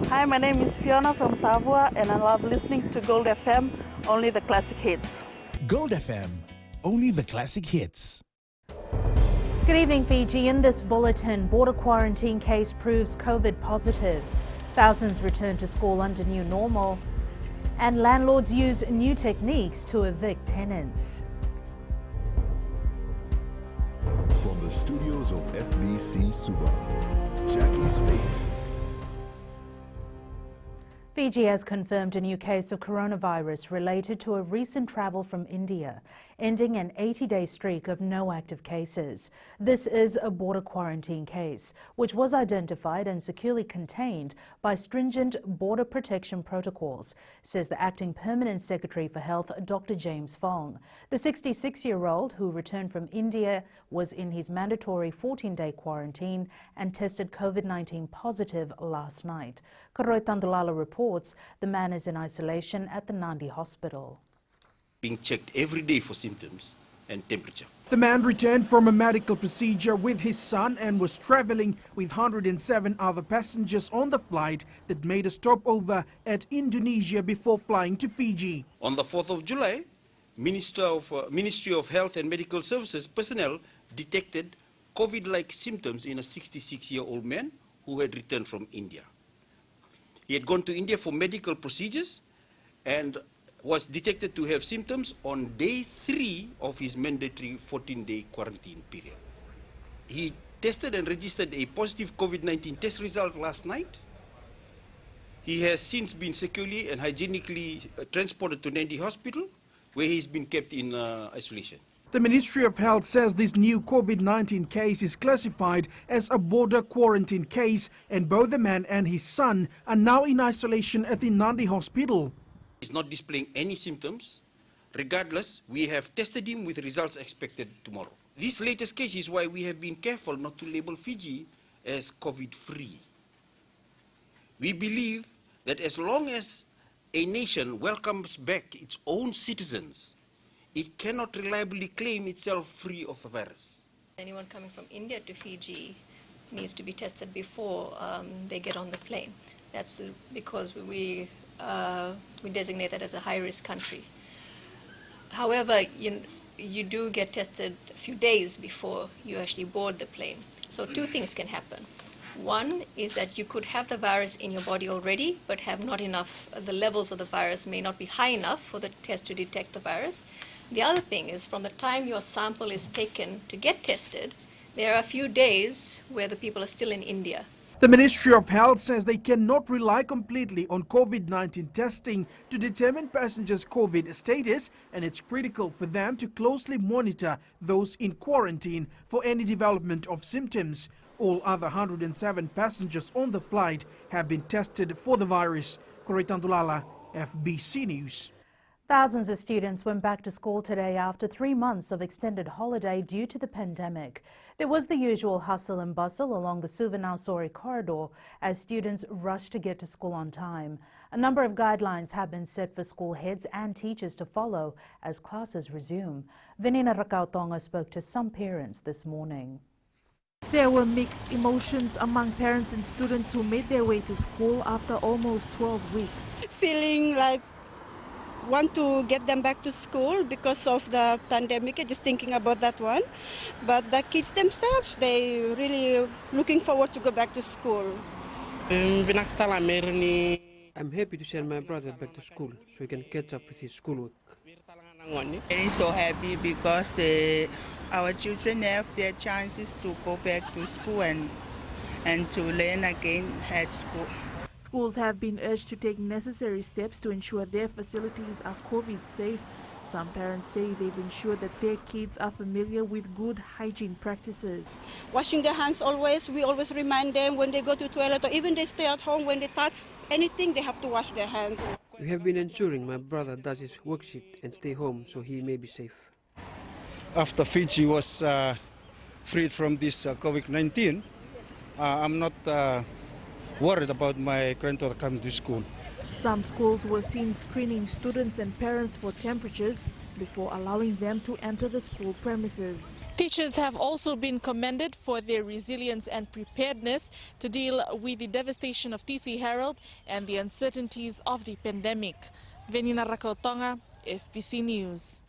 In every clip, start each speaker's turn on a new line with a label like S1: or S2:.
S1: Hi, my name is Fiona from Tavua and I love listening to Gold FM, only the classic hits.
S2: Gold FM, only the classic hits.
S3: Good evening, Fiji. In this bulletin, border quarantine case proves COVID positive. Thousands return to school under new normal. And landlords use new techniques to evict tenants.
S4: From the studios of FBC Suva, Jackie Spate.
S3: Fiji has confirmed a new case of coronavirus related to a recent travel from India, ending an 80-day streak of no active cases. This is a border quarantine case, which was identified and securely contained by stringent border protection protocols, says the Acting Permanent Secretary for Health, Dr. James Fong. The 66-year-old who returned from India was in his mandatory 14-day quarantine and tested COVID-19 positive last night. Karoy Tandulala reports the man is in isolation at the Nandi Hospital.
S5: Being checked every day for symptoms and temperature.
S6: The man returned from a medical procedure with his son and was traveling with 107 other passengers on the flight that made a stopover at Indonesia before flying to Fiji.
S5: On the 4th of July, Ministry of Health and Medical Services personnel detected COVID-like symptoms in a 66-year-old man who had returned from India. He had gone to India for medical procedures and was detected to have symptoms on day 3 of his mandatory 14-day quarantine period. He tested and registered a positive COVID-19 test result last night. He has since been securely and hygienically transported to Nandi Hospital, where he's been kept in isolation.
S6: The Ministry of Health says this new COVID-19 case is classified as a border quarantine case, and both the man and his son are now in isolation at the Nandi Hospital.
S5: He's not displaying any symptoms. Regardless, we have tested him with results expected tomorrow. This latest case is why we have been careful not to label Fiji as COVID-free. We believe that as long as a nation welcomes back its own citizens, it cannot reliably claim itself free of the virus.
S7: Anyone coming from India to Fiji needs to be tested before they get on the plane. That's because we designate that as a high-risk country. However, you do get tested a few days before you actually board the plane. So 2 things can happen. One is that you could have the virus in your body already, but have not enough, the levels of the virus may not be high enough for the test to detect the virus. The other thing is from the time your sample is taken to get tested, there are a few days where the people are still in India.
S6: The Ministry of Health says they cannot rely completely on COVID-19 testing to determine passengers' COVID status, and it's critical for them to closely monitor those in quarantine for any development of symptoms. All other 107 passengers on the flight have been tested for the virus. Karoy Tandulala, FBC News.
S3: Thousands of students went back to school today after 3 months of extended holiday due to the pandemic. There was the usual hustle and bustle along the Suvarnasori corridor as students rushed to get to school on time. A number of guidelines have been set for school heads and teachers to follow as classes resume. Venina Rakautonga spoke to some parents this morning.
S8: There were mixed emotions among parents and students who made their way to school after almost 12 weeks.
S9: Feeling like want to get them back to school because of the pandemic, just thinking about that one. But the kids themselves, they really looking forward to go back to school.
S10: I'm happy to send my brother back to school so he can catch up with his schoolwork.
S11: I'm so happy because our children have their chances to go back to school and to learn again at school.
S8: Schools have been urged to take necessary steps to ensure their facilities are COVID safe. Some parents say they've ensured that their kids are familiar with good hygiene practices.
S9: Washing their hands always, we always remind them when they go to the toilet or even they stay at home, when they touch anything, they have to wash their hands.
S10: We have been ensuring my brother does his worksheet and stay home so he may be safe.
S12: After Fiji was freed from this COVID-19, I'm not worried about my granddaughter coming to school.
S8: Some schools were seen screening students and parents for temperatures. before allowing them to enter the school premises.
S13: Teachers have also been commended for their resilience and preparedness to deal with the devastation of TC Herald and the uncertainties of the pandemic. Venina Rakautonga, FBC News.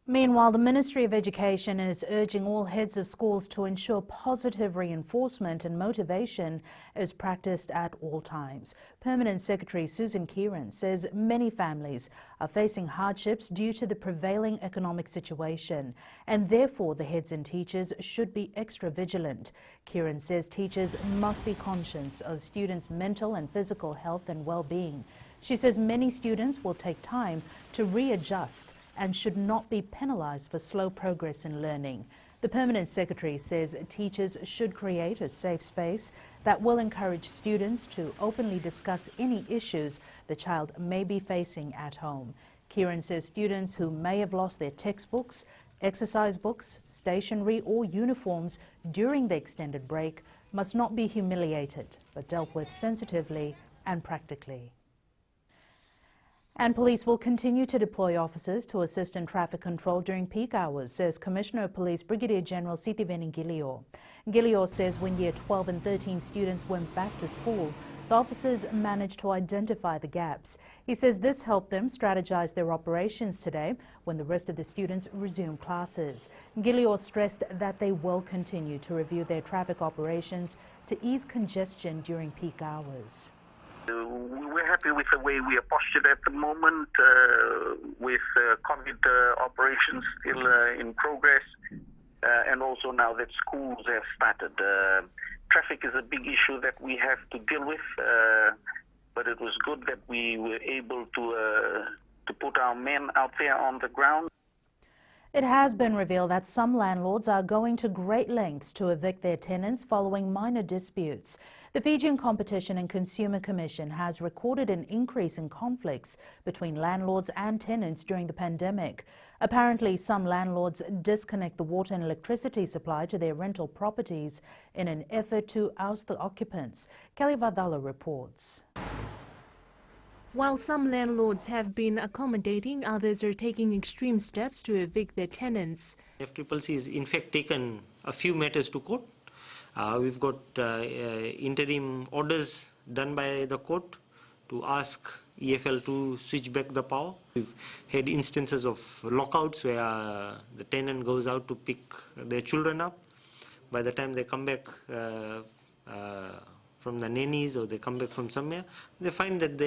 S3: Meanwhile, the Ministry of Education is urging all heads of schools to ensure positive reinforcement and motivation is practiced at all times. Permanent Secretary Susan Kieran says many families are facing hardships due to the prevailing economic situation, and therefore the heads and teachers should be extra vigilant. Kieran says teachers must be conscious of students' mental and physical health and well-being. She says many students will take time to readjust and should not be penalised for slow progress in learning. The Permanent Secretary says teachers should create a safe space that will encourage students to openly discuss any issues the child may be facing at home. Kieran says students who may have lost their textbooks, exercise books, stationery or uniforms during the extended break must not be humiliated, but dealt with sensitively and practically. And police will continue to deploy officers to assist in traffic control during peak hours, says Commissioner of Police Brigadier General Sitiveni Gilio. Gilio says when Year 12 and 13 students went back to school, the officers managed to identify the gaps. He says this helped them strategize their operations today when the rest of the students resumed classes. Gilio stressed that they will continue to review their traffic operations to ease congestion during peak hours.
S14: We're happy with the way we are postured at the moment, with COVID operations still in progress, and also now that schools have started. Traffic is a big issue that we have to deal with, but it was good that we were able to put our men out there on the ground.
S3: It has been revealed that some landlords are going to great lengths to evict their tenants following minor disputes. The Fijian Competition and Consumer Commission has recorded an increase in conflicts between landlords and tenants during the pandemic. Apparently, some landlords disconnect the water and electricity supply to their rental properties in an effort to oust the occupants. Kelly Vadala reports.
S8: While some landlords have been accommodating, others are taking extreme steps to evict their tenants.
S15: FCCC has in fact taken a few matters to court. We've got interim orders done by the court to ask EFL to switch back the power. We've had instances of lockouts where the tenant goes out to pick their children up. By the time they come back from the nannies or they come back from somewhere, they find that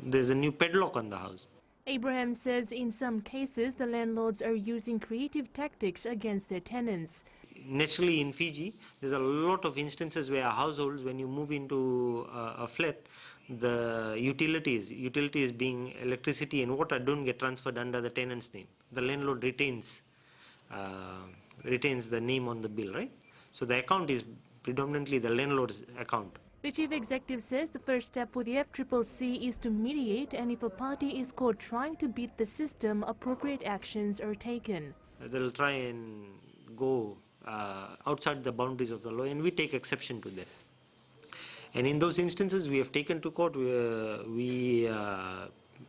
S15: there's a new padlock on the house.
S8: Abraham says in some cases the landlords are using creative tactics against their tenants.
S15: Naturally in Fiji, there's a lot of instances where households, when you move into a flat, the utilities being electricity and water, don't get transferred under the tenant's name. The landlord retains the name on the bill, right? So the account is predominantly the landlord's account.
S8: The chief executive says the first step for the FCCC is to mediate, and if a party is caught trying to beat the system, appropriate actions are taken.
S15: They'll try and go outside the boundaries of the law, and we take exception to that. And in those instances, we have taken to court. We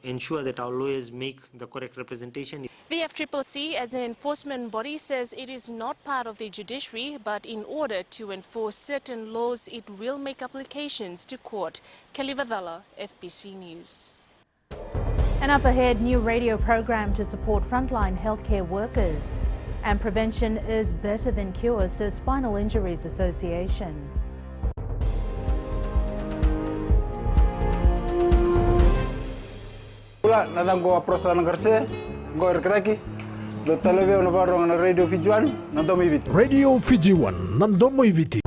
S15: ensure that our lawyers make the correct representation.
S13: The FCCC, as an enforcement body, says it is not part of the judiciary, but in order to enforce certain laws, it will make applications to court. Kelly Vadala, FBC News.
S3: And up ahead, new radio program to support frontline healthcare workers. And prevention is better than cure, says Spinal Injuries Association.
S2: Radio Fiji 1, Nandomo Iviti.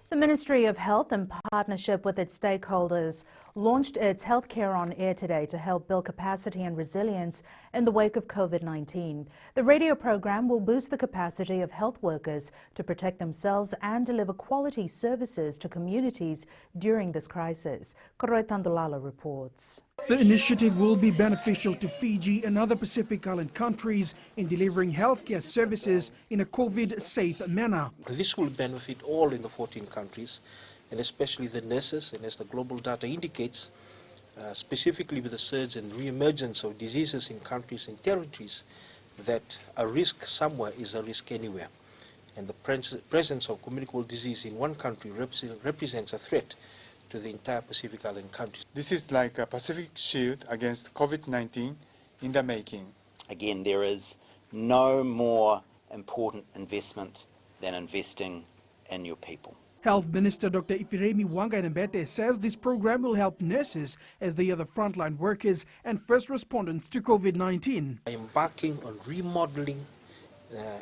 S3: The Ministry of Health, in partnership with its stakeholders, launched its Healthcare on Air today to help build capacity and resilience in the wake of COVID-19. The radio program will boost the capacity of health workers to protect themselves and deliver quality services to communities during this crisis. Koroi Tandulala reports.
S6: The initiative will be beneficial to Fiji and other Pacific Island countries in delivering healthcare services in a COVID-safe manner.
S16: This will benefit all in the 14 countries, and especially the nurses, and as the global data indicates, specifically with the surge and re-emergence of diseases in countries and territories, that a risk somewhere is a risk anywhere. And the presence of communicable disease in one country represents a threat to the entire Pacific Island countries.
S17: This is like a Pacific shield against COVID-19 in the making.
S18: Again, there is no more important investment than investing in your people.
S6: Health Minister Dr. Ifiremi Wanganembete says this program will help nurses as they are the frontline workers and first responders to COVID-19.
S16: Embarking on remodeling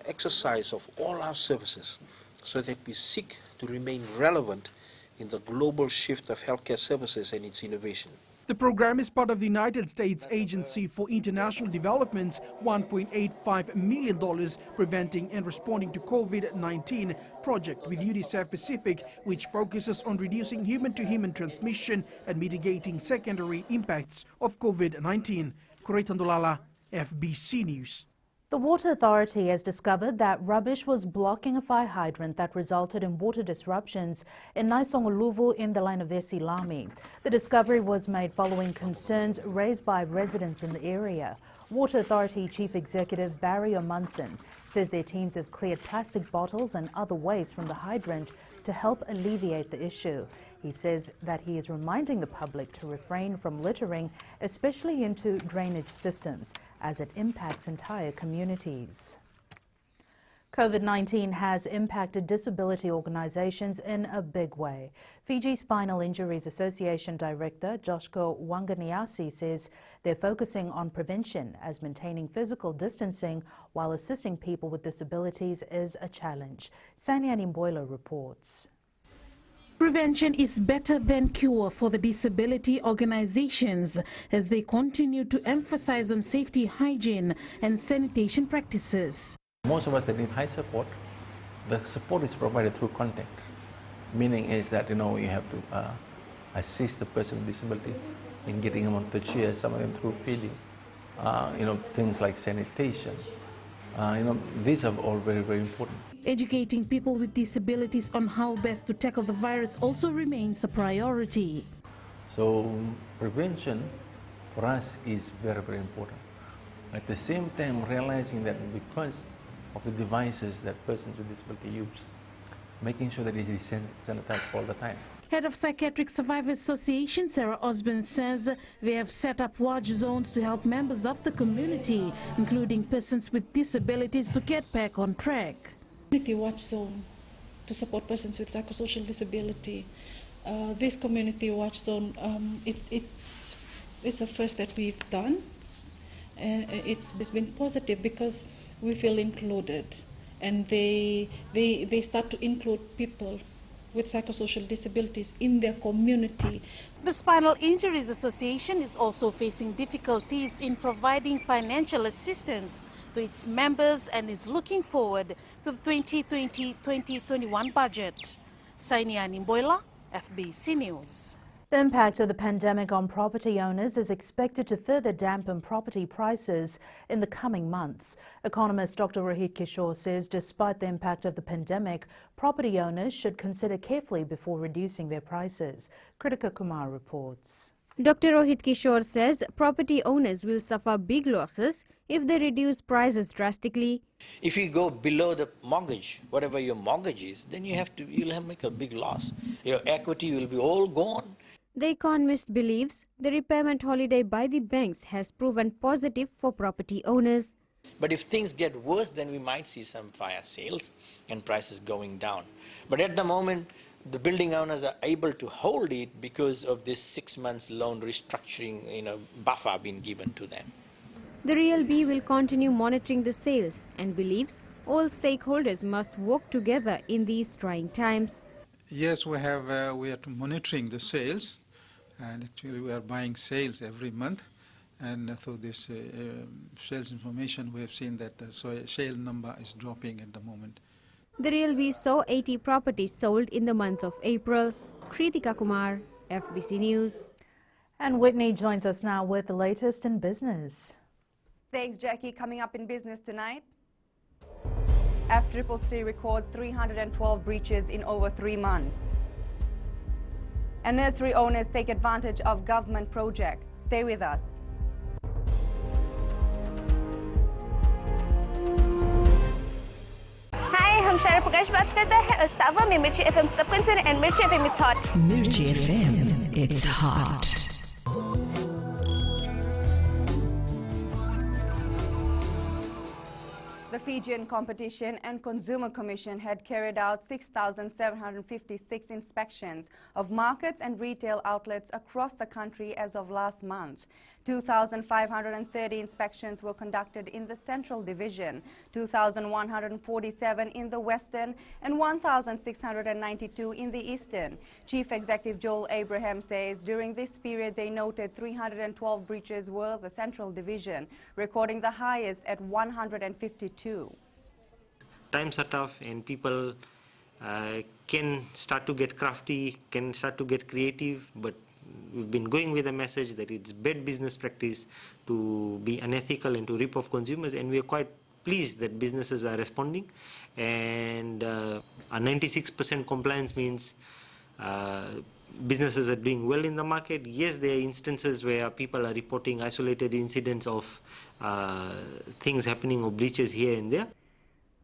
S16: exercise of all our services so that we seek to remain relevant in the global shift of healthcare services and its innovation.
S6: The program is part of the United States Agency for International Development's $1.85 million Preventing and Responding to COVID-19 project with UNICEF Pacific, which focuses on reducing human-to-human transmission and mitigating secondary impacts of COVID-19. Kuretandolala, FBC News.
S3: The Water Authority has discovered that rubbish was blocking a fire hydrant that resulted in water disruptions in Naisongoluvu in the Lanavesi Lami. The discovery was made following concerns raised by residents in the area. Water Authority Chief Executive Barry O'Munson says their teams have cleared plastic bottles and other waste from the hydrant to help alleviate the issue. He says that he is reminding the public to refrain from littering, especially into drainage systems, as it impacts entire communities. COVID-19 has impacted disability organisations in a big way. Fiji Spinal Injuries Association Director Joshko Wanganiasi says they're focusing on prevention, as maintaining physical distancing while assisting people with disabilities is a challenge. Sanyani Mboilo reports.
S19: Prevention is better than cure for the disability organizations as they continue to emphasize on safety, hygiene and sanitation practices.
S20: Most of us that need high support, the support is provided through contact. Meaning is that, you have to assist the person with disability in getting them onto the chair, some of them through feeding, things like sanitation. These are all very, very important.
S19: Educating people with disabilities on how best to tackle the virus also remains a priority.
S20: So prevention for us is very, very important. At the same time, realizing that because of the devices that persons with disability use, making sure that it is sanitized all the time.
S19: Head of Psychiatric Survivors Association, Sarah Osborne, says they have set up watch zones to help members of the community, including persons with disabilities, to get back on track.
S21: Community watch zone to support persons with psychosocial disability. This community watch zone, it's the first that we've done. It's been positive because we feel included, and they start to include people with psychosocial disabilities in their community.
S19: The Spinal Injuries Association is also facing difficulties in providing financial assistance to its members and is looking forward to the 2020-2021 budget. Sainiani Mboila, FBC News.
S3: The impact of the pandemic on property owners is expected to further dampen property prices in the coming months. Economist Dr. Rohit Kishore says despite the impact of the pandemic, property owners should consider carefully before reducing their prices. Kritika Kumar reports.
S22: Dr. Rohit Kishore says property owners will suffer big losses if they reduce prices drastically.
S23: If you go below the mortgage, whatever your mortgage is, then you'll have to make a big loss. Your equity will be all gone.
S22: The economist believes the repayment holiday by the banks has proven positive for property owners.
S23: But if things get worse, then we might see some fire sales and prices going down. But at the moment, the building owners are able to hold it because of this 6 months loan restructuring buffer being given to them.
S22: The RLB will continue monitoring the sales and believes all stakeholders must work together in these trying times.
S24: Yes, we are monitoring the sales, and actually we are buying sales every month, and through this sales information we have seen that the sale number is dropping at the moment.
S22: The RLB saw 80 properties sold in the month of April. Kritika Kumar, FBC News.
S3: And Whitney joins us now with the latest in business.
S25: Thanks, Jackie. Coming up in business tonight, FCCC records 312 breaches in over 3 months. And nursery owners take advantage of government project. Stay with us.
S1: हाय, हम शायरा प्रकाश बात करता है और तावा में मिर्ची FM सबकंसर and मिर्ची FM it's hot.
S4: Mirchi FM, it's hot.
S25: The Fijian Competition and Consumer Commission had carried out 6,756 inspections of markets and retail outlets across the country as of last month. 2,530 inspections were conducted in the Central Division, 2,147 in the Western, and 1,692 in the Eastern. Chief Executive Joel Abraham says during this period they noted 312 breaches were the Central Division, recording the highest at 152.
S15: Times are tough and people can start to get crafty, can start to get creative, but we've been going with a message that it's bad business practice to be unethical and to rip off consumers, and we are quite pleased that businesses are responding, and a 96% compliance means businesses are doing well in the market. Yes, there are instances where people are reporting isolated incidents of things happening or breaches here and there.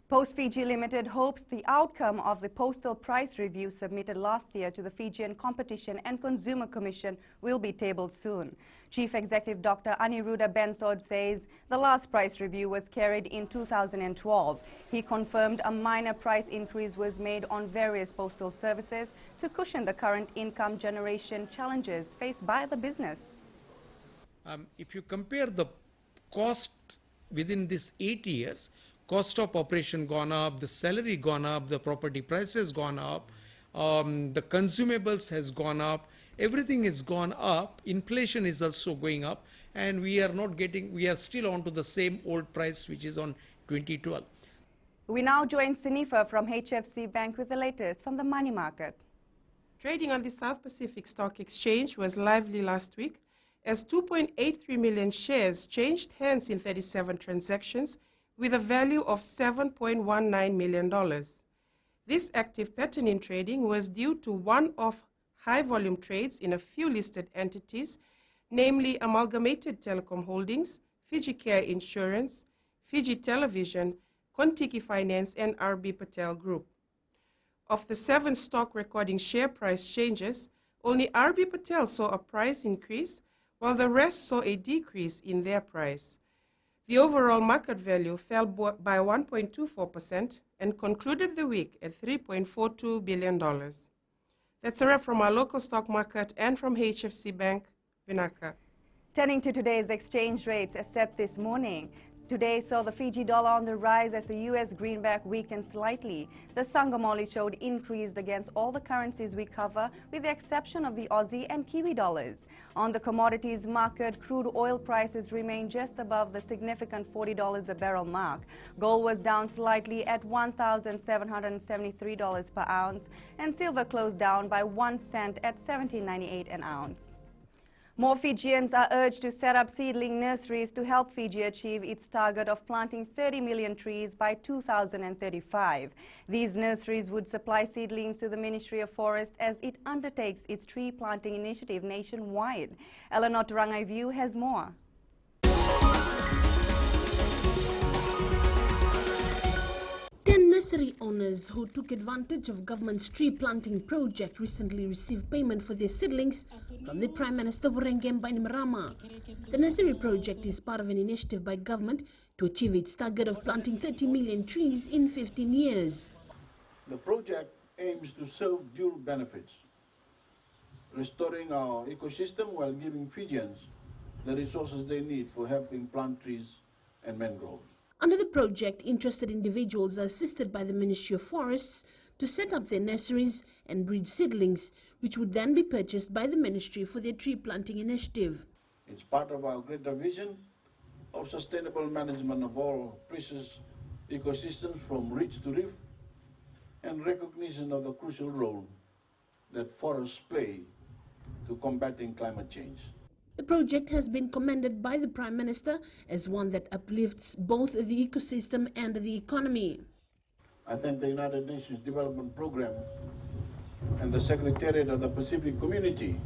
S25: Post Fiji Limited hopes the outcome of the postal price review submitted last year to the Fijian Competition and Consumer Commission will be tabled soon. Chief Executive Dr. Aniruddha Bensod says the last price review was carried in 2012. He confirmed a minor price increase was made on various postal services to cushion the current income generation challenges faced by the business.
S5: If you compare the cost within these 8 years, cost of operation gone up, the salary gone up, the property prices gone up, the consumables has gone up, everything has gone up, inflation is also going up, and we are still on to the same old price which is on 2012.
S25: We now join Sinifa from HFC Bank with the latest from the money market.
S7: Trading on the South Pacific Stock Exchange was lively last week as 2.83 million shares changed hands in 37 transactions with a value of $7.19 million. This active pattern in trading was due to one-off high-volume trades in a few listed entities, namely Amalgamated Telecom Holdings, Fiji Care Insurance, Fiji Television, Kontiki Finance, and RB Patel Group. Of the 7 stock recording share price changes, only RB Patel saw a price increase, while the rest saw a decrease in their price. The overall market value fell by 1.24% and concluded the week at $3.42 billion. That's a wrap from our local stock market and from HFC Bank, Vinaka.
S25: Turning to today's exchange rates as set this morning. Today saw the Fiji dollar on the rise as the US greenback weakened slightly. The Sanghamoli showed increased against all the currencies we cover, with the exception of the Aussie and Kiwi dollars. On the commodities market, crude oil prices remained just above the significant $40 a barrel mark. Gold was down slightly at $1,773 per ounce, and silver closed down by 1 cent at $17.98 an ounce. More Fijians are urged to set up seedling nurseries to help Fiji achieve its target of planting 30 million trees by 2035. These nurseries would supply seedlings to the Ministry of Forest as it undertakes its tree planting initiative nationwide. Eleanor Turangaivu has more.
S11: Nursery owners who took advantage of government's tree planting project recently received payment for their seedlings from the Prime Minister Burengem Bainimarama. The nursery project is part of an initiative by government to achieve its target of planting 30 million trees in 15 years.
S26: The project aims to serve dual benefits, restoring our ecosystem while giving Fijians the resources they need for helping plant trees and mangroves.
S11: Under the project, interested individuals are assisted by the Ministry of Forests to set up their nurseries and breed seedlings, which would then be purchased by the Ministry for their tree planting initiative.
S26: It's part of our greater vision of sustainable management of all precious ecosystems from ridge to reef, and recognition of the crucial role that forests play to combating climate change.
S11: The project has been commended by the Prime Minister as one that uplifts both the ecosystem and the economy.
S26: I thank the United Nations Development Programme and the Secretariat of the Pacific Community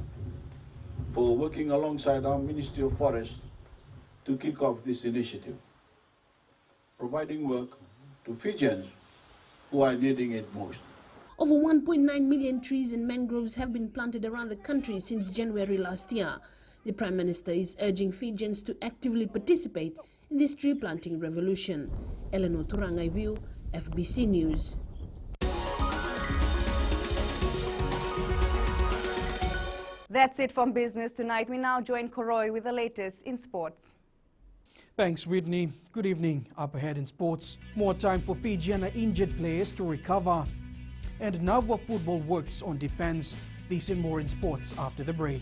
S26: for working alongside our Ministry of Forests to kick off this initiative, providing work to Fijians who are needing it most.
S11: Over 1.9 million trees and mangroves have been planted around the country since January last year. The Prime Minister is urging Fijians to actively participate in this tree planting revolution. Eleanor Turangaiwiu, FBC News.
S25: That's it from business tonight. We now join Koroi with the latest in sports.
S6: Thanks, Whitney. Good evening. Up ahead in sports, more time for Fijian injured players to recover. And Nava Football works on defense. This and more in sports after the break.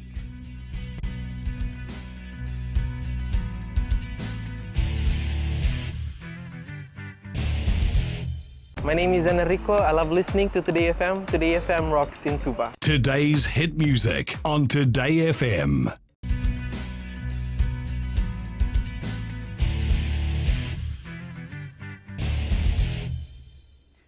S8: My name is Enrico. I love listening to Today FM. Today FM rocks in Suba.
S2: Today's hit music on Today FM.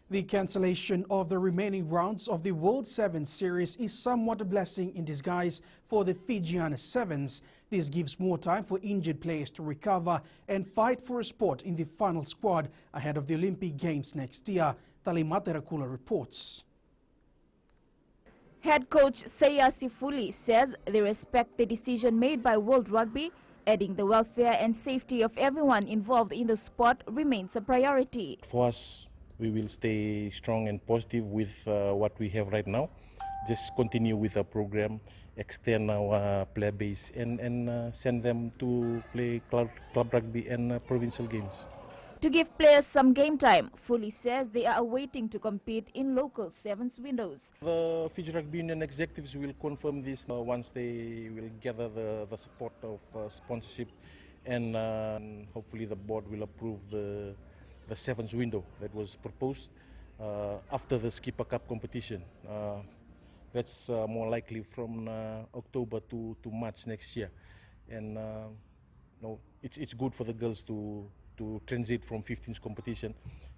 S6: The cancellation of the remaining rounds of the World Sevens series is somewhat a blessing in disguise for the Fijian Sevens. This gives more time for injured players to recover and fight for a spot in the final squad ahead of the Olympic Games next year. Talimata Rakula reports.
S9: Head coach Seya Sifuli says they respect the decision made by World Rugby, adding the welfare and safety of everyone involved in the sport remains a priority.
S10: For us, we will stay strong and positive with what we have right now. Just continue with our program, extend our player base and send them to play club rugby and provincial games.
S9: To give players some game time, Fully says they are awaiting to compete in local sevens windows.
S10: The Fiji Rugby Union executives will confirm this once they will gather the support of sponsorship, and hopefully the board will approve the sevens window that was proposed after the Skipper Cup competition. That's more likely from October to March next year, and it's good for the girls to transit from 15s competition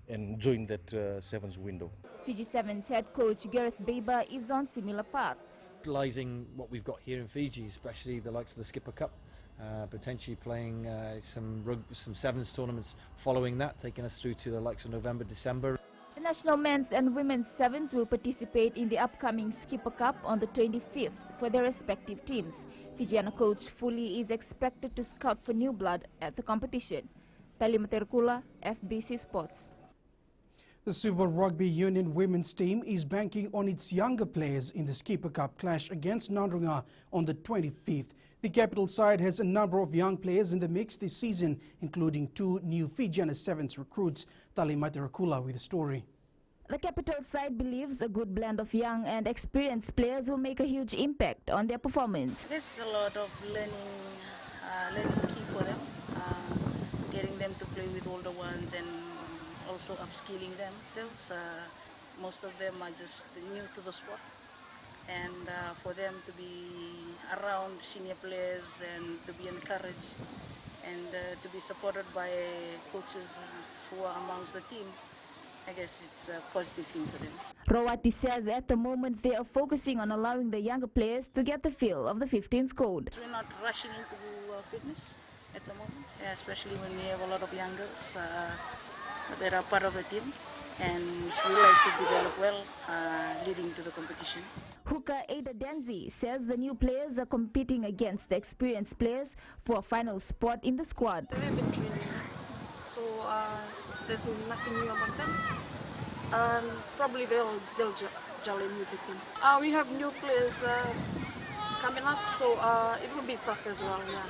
S10: and join that sevens window.
S9: Fiji Sevens head coach Gareth Baber is on similar path.
S12: Utilising what we've got here in Fiji, especially the likes of the Skipper Cup, potentially playing some sevens tournaments following that, taking us through to the likes of November, December.
S9: The national men's and women's sevens will participate in the upcoming Skipper Cup on the 25th for their respective teams. Fijiana coach Fully is expected to scout for new blood at the competition. Talim Terkula, FBC Sports.
S6: The Super Rugby Union women's team is banking on its younger players in the Skipper Cup clash against Nandrunga on the 25th. The capital side has a number of young players in the mix this season, including 2 new Fijiana Sevens recruits. Talimata Rakula with the story.
S9: The capital side believes a good blend of young and experienced players will make a huge impact on their performance.
S13: There's a lot of learning key for them, getting them to play with older ones and also upskilling themselves. Most of them are just new to the sport, and for them to be around senior players and to be encouraged and to be supported by coaches who are amongst the team, I guess it's a positive thing for them.
S9: Rawati says at the moment they are focusing on allowing the younger players to get the feel of the 15s code.
S13: We're not rushing into fitness at the moment, especially when we have a lot of young girls that are part of the team and which we like to develop well leading to the competition.
S9: Hooker Ada Denzi says the new players are competing against the experienced players for a final spot in the squad.
S13: They've been training, so there's nothing new about them. Probably they'll gel in with the team. We have new players coming up, so it will be tough as well. Yeah.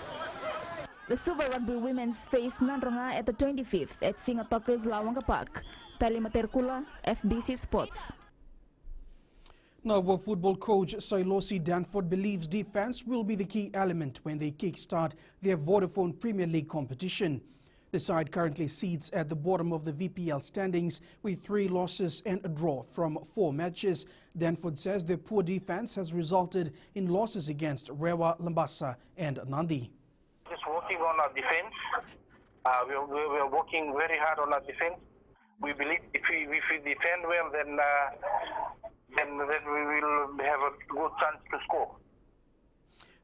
S9: The Super Rugby women's face Nandrunga at the 25th at Singatoka's Lawanga Park. Talima Terkula, FBC Sports.
S6: Now, football coach Sailosi Danford believes defense will be the key element when they kickstart their Vodafone Premier League competition. The side currently sits at the bottom of the VPL standings with 3 losses and a draw from 4 matches. Danford says their poor defense has resulted in losses against Rewa, Lambasa and Nandi.
S14: Just working on our defense. We're working very hard on our defense. We believe if we defend well, then then we will have a good chance to score.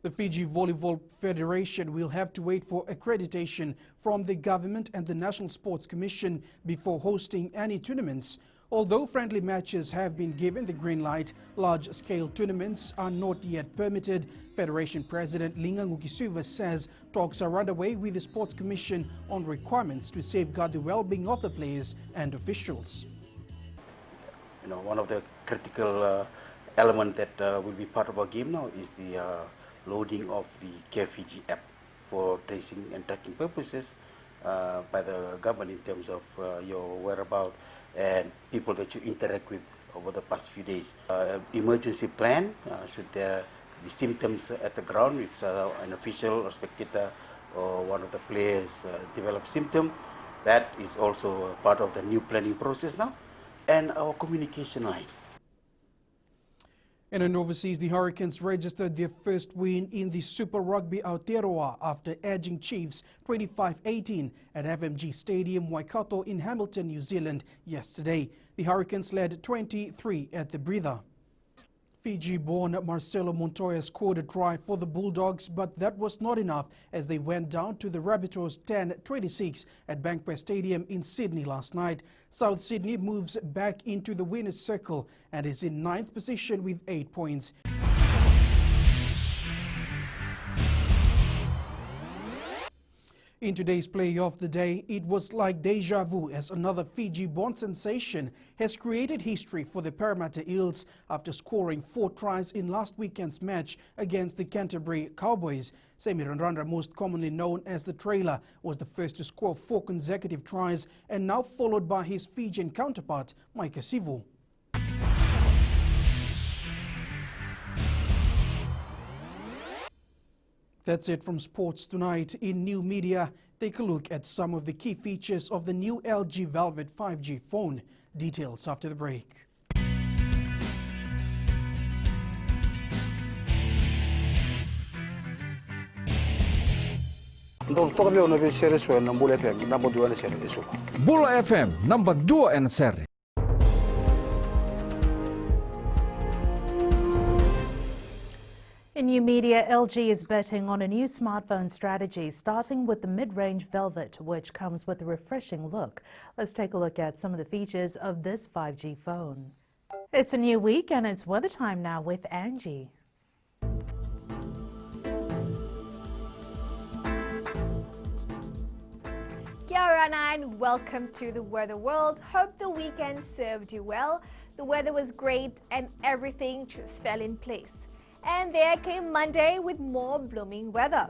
S6: The Fiji Volleyball Federation will have to wait for accreditation from the government and the National Sports Commission before hosting any tournaments. Although friendly matches have been given the green light, large-scale tournaments are not yet permitted. Federation President Linga Ngukisuva says talks are underway with the Sports Commission on requirements to safeguard the well-being of the players and officials.
S16: You know, one of the critical elements that will be part of our game now is the loading of the Care Fiji app for tracing and tracking purposes by the government in terms of your whereabouts and people that you interact with over the past few days. Emergency plan, should there be symptoms at the ground, if an official or spectator or one of the players develop symptom, that is also part of the new planning process now, and our communication line.
S6: And in overseas, the Hurricanes registered their first win in the Super Rugby Aotearoa after edging Chiefs 25-18 at FMG Stadium, Waikato in Hamilton, New Zealand yesterday. The Hurricanes led 23 at the breather. Fiji-born Marcelo Montoya scored a try for the Bulldogs, but that was not enough as they went down to the Rabbitohs 10-26 at Bankwest Stadium in Sydney last night. South Sydney moves back into the winner's circle and is in 9th position with 8 points. In today's play of the day, it was like deja vu as another Fiji-born sensation has created history for the Parramatta Eels after scoring 4 tries in last weekend's match against the Canterbury Cowboys. Semi Randrandra, most commonly known as the Trailer, was the first to score 4 consecutive tries and now followed by his Fijian counterpart, Micah Sivu. That's it from sports tonight. In new media, take a look at some of the key features of the new LG Velvet 5G phone. Details after the break.
S17: Bula FM number 2 and seri.
S3: In new media, LG is betting on a new smartphone strategy, starting with the mid-range Velvet, which comes with a refreshing look. Let's take a look at some of the features of this 5G phone. It's a new week and it's weather time now with Angie.
S18: Kia ora and welcome to the Weather World. Hope the weekend served you well. The weather was great and everything just fell in place. And there came Monday with more blooming weather.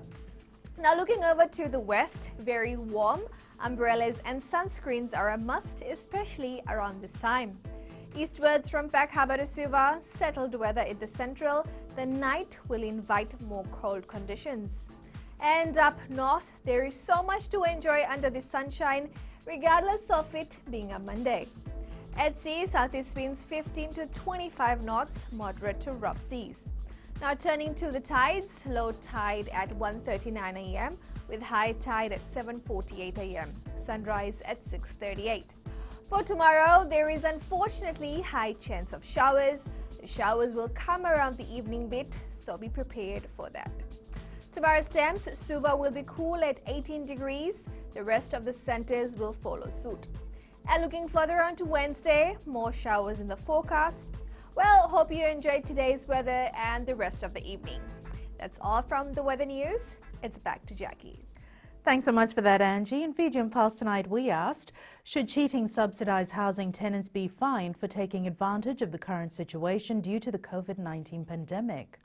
S18: Now looking over to the west, very warm. Umbrellas and sunscreens are a must, especially around this time. Eastwards from Peck Harbour to Suva, settled weather in the central. The night will invite more cold conditions. And up north, there is so much to enjoy under the sunshine, regardless of it being a Monday. At sea, southeast winds 15 to 25 knots, moderate to rough seas. Now turning to the tides, low tide at 1:39 a.m. with high tide at 7:48 a.m. Sunrise at 6:38. For tomorrow, there is unfortunately high chance of showers. The showers will come around the evening bit, so be prepared for that. Tomorrow's temps, Suva will be cool at 18 degrees. The rest of the centers will follow suit. And looking further on to Wednesday, more showers in the forecast. Well, hope you enjoyed today's weather and the rest of the evening. That's all from the weather news. It's back to Jackie.
S3: Thanks so much for that, Angie. In Fijian Pulse tonight, we asked, should cheating subsidised housing tenants be fined for taking advantage of the current situation due to the COVID-19 pandemic?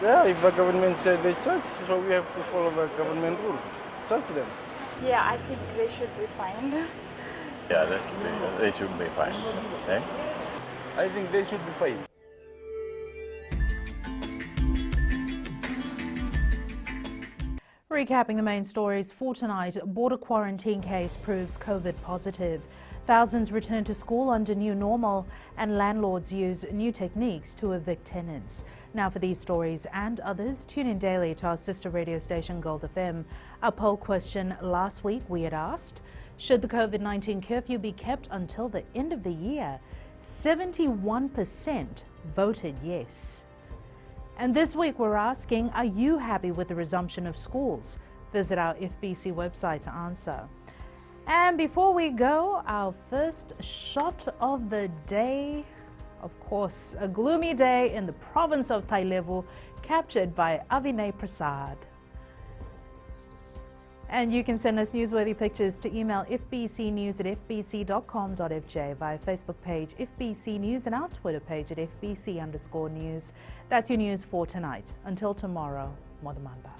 S10: Yeah, if the government said they charge, so we have to follow the government rule. Charge them.
S19: Yeah, I think they should be fined.
S20: Yeah, they should be fined. Okay?
S10: I think they should be fined.
S3: Recapping the main stories for tonight, border quarantine case proves COVID positive. Thousands return to school under new normal, and landlords use new techniques to evict tenants. Now for these stories and others, tune in daily to our sister radio station Gold FM. Our poll question last week, we had asked, should the COVID-19 curfew be kept until the end of the year? 71% voted yes. And this week we're asking, are you happy with the resumption of schools? Visit our FBC website to answer. And before we go, our first shot of the day, of course, a gloomy day in the province of Thailevu, captured by Avinay Prasad. And you can send us newsworthy pictures to email fbcnews@fbc.com.fj, via Facebook page FBC News and our Twitter page at FBC_news. That's your news for tonight. Until tomorrow, Modamanda.